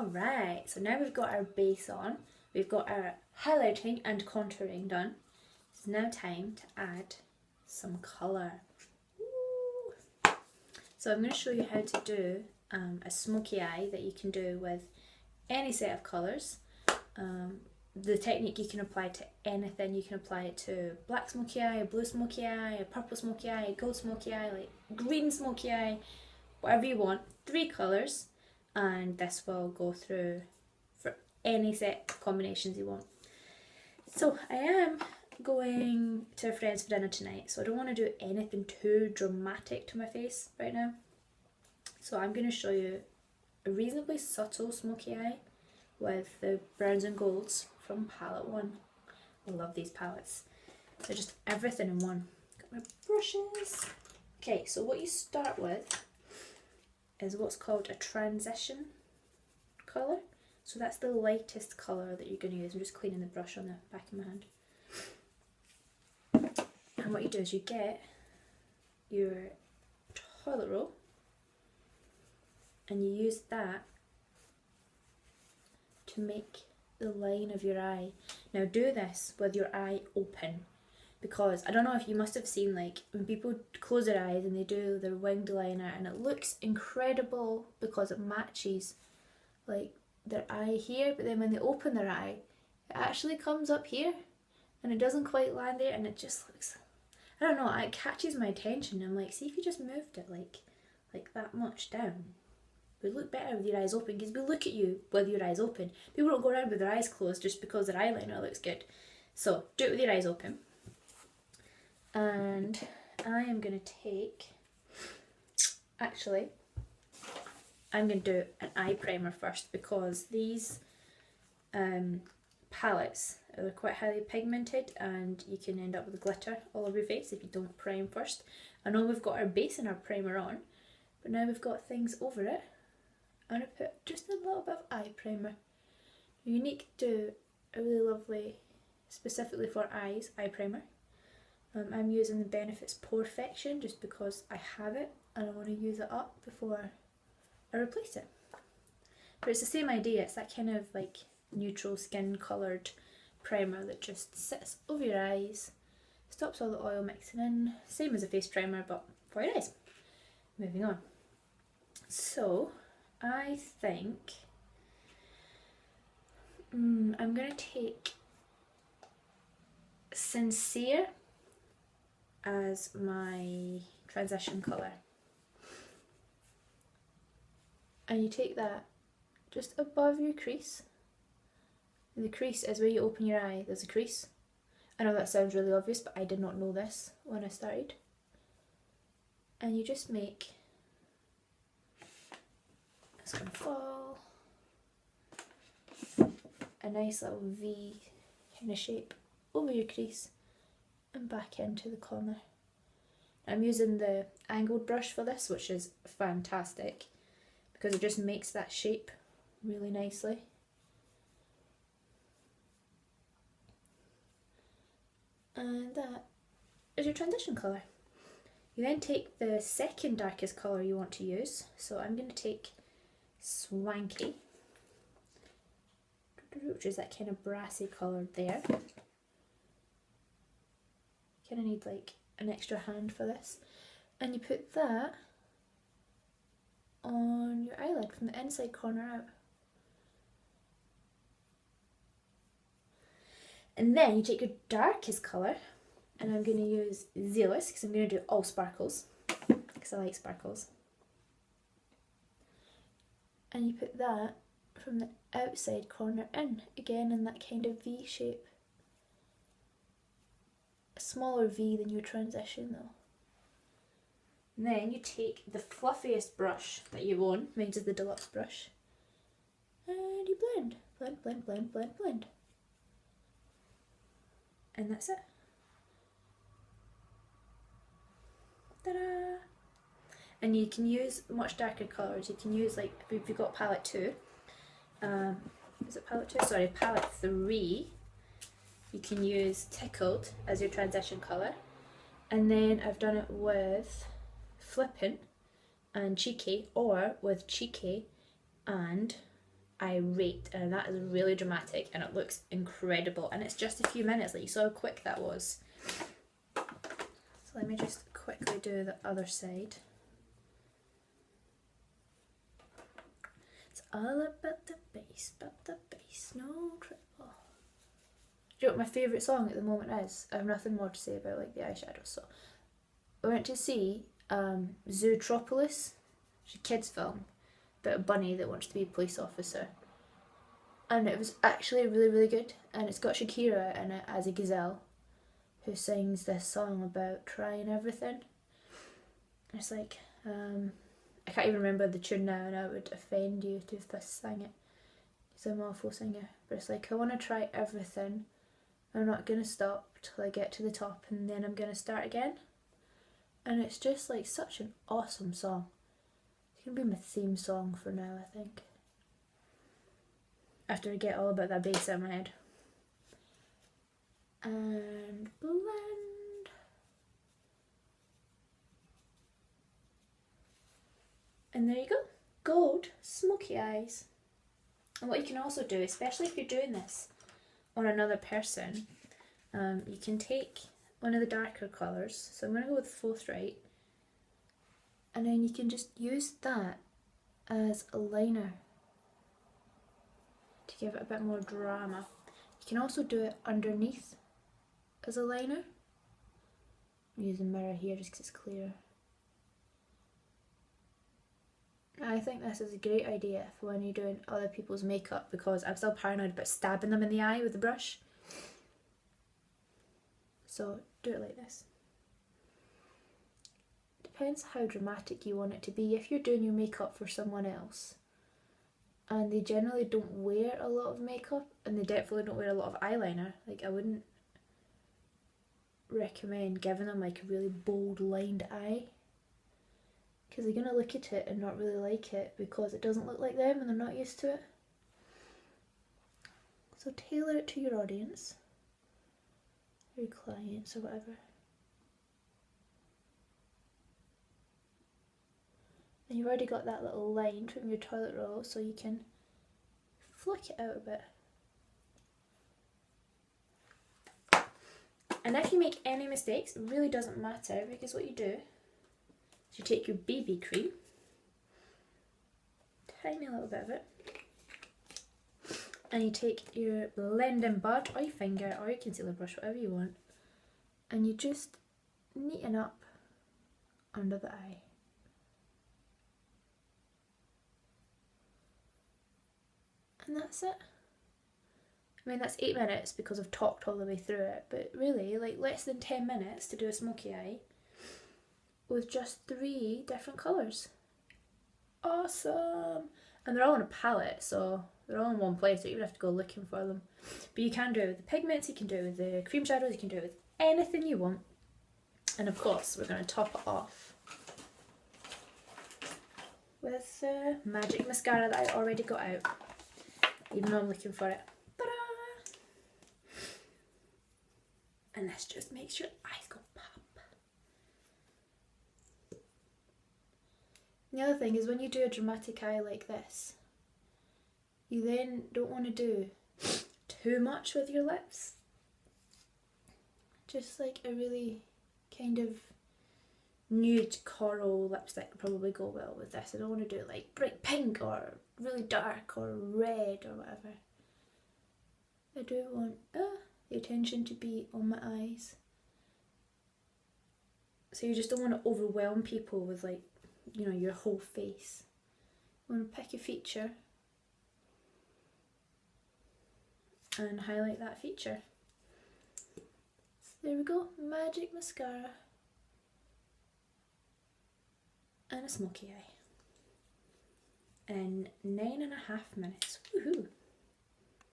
Alright, so now we've got our base on, we've got our highlighting and contouring done. It's now time to add some colour. So I'm going to show you how to do a smoky eye that you can do with any set of colours. The technique you can apply to anything. You can apply it to black smoky eye, a blue smoky eye, a purple smoky eye, a gold smoky eye, like green smoky eye, whatever you want. 3 colours, and this will go through for any set of combinations you want. So I am going to a friend's for dinner tonight, so I don't want to do anything too dramatic to my face right now. So I'm going to show you a reasonably subtle smoky eye with the browns and golds from palette 1. I love these palettes. They're just everything in one. Got my brushes. Okay, so what you start with is what's called a transition colour. So that's the lightest colour that you're going to use. I'm just cleaning the brush on the back of my hand. And what you do is you get your toilet roll and you use that to make the line of your eye. Now do this with your eye open, because I don't know if you must have seen, like, when people close their eyes and they do their winged liner and it looks incredible because it matches like their eye here, but then when they open their eye it actually comes up here and it doesn't quite land there, and it just looks, I don't know, it catches my attention. I'm like, see if you just moved it like that much down, it would look better with your eyes open, because we look at you with your eyes open. People don't go around with their eyes closed just because their eyeliner looks good. So do it with your eyes open. And I am going to take, actually, I'm going to do an eye primer first, because these palettes are quite highly pigmented and you can end up with glitter all over your face if you don't prime first. I know we've got our base and our primer on, but now we've got things over it. I'm going to put just a little bit of eye primer. Unique to a really lovely, specifically for eyes, eye primer. I'm using the Benefits Perfection just because I have it and I want to use it up before I replace it. But it's the same idea, it's that kind of like neutral skin coloured primer that just sits over your eyes, stops all the oil mixing in, same as a face primer but for your eyes. Moving on. So I think I'm going to take Sincere as my transition colour, and you take that just above your crease. The crease is where you open your eye, there's a crease. I know that sounds really obvious, but I did not know this when I started. And you just make, it's going to fall, a nice little V kind of shape over your crease and back into the corner. I'm using the angled brush for this, which is fantastic because it just makes that shape really nicely. And that is your transition colour. You then take the second darkest colour you want to use. So I'm going to take Swanky, which is that kind of brassy colour there. Kind of need like an extra hand for this. And you put that on your eyelid from the inside corner out. And then you take your darkest colour, and I'm going to use Zealous because I'm going to do all sparkles because I like sparkles. And you put that from the outside corner in, again in that kind of V shape. A smaller V than your transition though. And then you take the fluffiest brush that you own, mine is the deluxe brush, and you blend, blend, blend, blend, blend, blend. And that's it. Ta-da! And you can use much darker colours. You can use, like, if you've got palette 2, is it palette 2? Sorry, palette 3. You can use Tickled as your transition colour. And then I've done it with Flippin' and Cheeky, or with Cheeky and irate, and that is really dramatic, and it looks incredible, and it's just a few minutes. Like, you saw how quick that was. So let me just quickly do the other side. It's all about the bass, no trouble. Do you know what my favourite song at the moment is? I have nothing more to say about like the eyeshadow. So I went to see Zootropolis. It's a kids film about a bunny that wants to be a police officer, and it was actually really, really good. And it's got Shakira in it as a gazelle who sings this song about trying everything. And it's like, I can't even remember the tune now, and I would offend you if I sang it, because I'm an awful singer. But it's like, I want to try everything. I'm not going to stop till I get to the top, and then I'm going to start again. And it's just like such an awesome song. It's going to be my theme song for now, I think. After I get all about that bass out of my head. And blend. And there you go. Gold Smokey Eyes. And what you can also do, especially if you're doing this on another person, you can take one of the darker colours. So I'm going to go with Full Right. And then you can just use that as a liner to give it a bit more drama. You can also do it underneath as a liner. I'm using the mirror here just because it's clearer. I think this is a great idea for when you're doing other people's makeup, because I'm still paranoid about stabbing them in the eye with the brush. So do it like this. Depends how dramatic you want it to be. If you're doing your makeup for someone else and they generally don't wear a lot of makeup, and they definitely don't wear a lot of eyeliner, like, I wouldn't recommend giving them like a really bold lined eye, because they're going to look at it and not really like it because it doesn't look like them and they're not used to it. So tailor it to your audience, your clients or whatever. And you've already got that little line from your toilet roll, so you can flick it out a bit. And if you make any mistakes, it really doesn't matter, because what you do is you take your BB cream, tiny little bit of it, and you take your blending bud or your finger or your concealer brush, whatever you want, and you just neaten up under the eye. And that's it. I mean, that's 8 minutes because I've talked all the way through it, but really, like, less than 10 minutes to do a smoky eye with just 3 different colours. Awesome! And they're all on a palette, so they're all in one place, so you don't have to go looking for them. But you can do it with the pigments, you can do it with the cream shadows, you can do it with anything you want. And of course, we're going to top it off with the magic mascara that I already got out, even though I'm looking for it. And this just makes your eyes go pop. The other thing is, when you do a dramatic eye like this, you then don't want to do too much with your lips. Just like a really kind of nude coral lipstick would probably go well with this. I don't want to do it like bright pink or really dark or red or whatever. I do want the attention to be on my eyes. So you just don't want to overwhelm people with, like, you know, your whole face. You want to pick a feature and highlight that feature. So there we go, magic mascara and a smoky eye in 9.5 minutes. Woohoo!